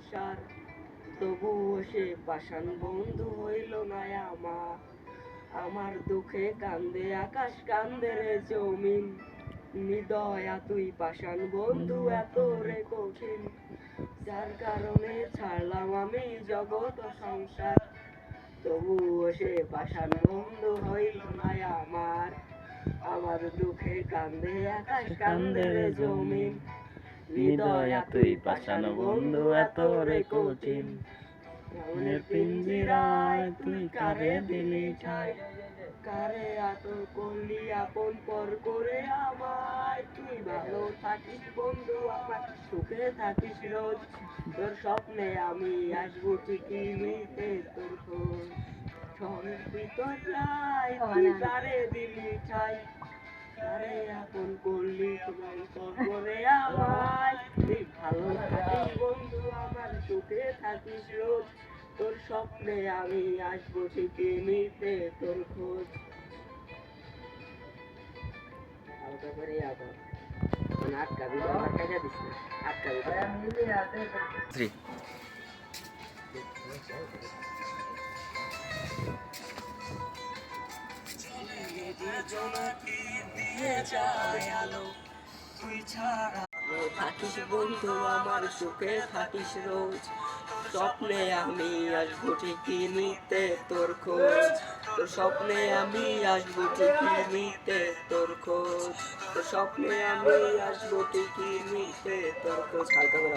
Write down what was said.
সংসার, তবুও সে পাষাণ বন্ধু হইল না আমার। আমার দুঃখে কান্দে আকাশ, কান্দে রে জমিন, নিদয়া তুই পাষাণ বন্ধু এত রে কঠিন। যার কারণে ছাড়লাম আমি জগৎ ও সংসার, তবুও সে পাষাণ বন্ধু হইল না আমার। আমার দুঃখে কান্দে আকাশ, কান্দে রে জমিন, নিদয়া তুই পাষাণ বন্ধু এত রে কঠিন। মনের পিঞ্জিরায় তুই কারে দিলি ঠাই, কারে আদর করলি আপন পর করে আমায়। তুই ভালো থাকিস বন্ধু আমার, সুখে থাকিস রোজ, তোর স্বপ্নে আমি আসবো ঠিকই নিতে তোর খোঁজ। শহরের ভিতর যাই তুই কারে দিলি ঠাই, কারে আপন করলি তোমার পর করে আমায়। তুই ভালো থাকিস বন্ধু আমার, সুখে থাকিস রোজ, তোর স্বপ্নে আমি আসবো ঠিকই নিতে তোর খোঁজ। হালকা করে আবার মানে আটকাবি, আটকা দিস না, আটকাবি। শ্রী জোনাকি দিয়ে যায় আলো, তুই ছাড়া থাকিস বন্ধু আমার, সুখে থাকিস রোজ, স্বপ্নে আমি আসবো ঠিকই নিতে তোর খোঁজ। তোর স্বপ্নে আমি আসবো ঠিকই নিতে তোর খোঁজ, তোর স্বপ্নে আমি আসবো ঠিকই নিতে তোর খোঁজ। হালকা করে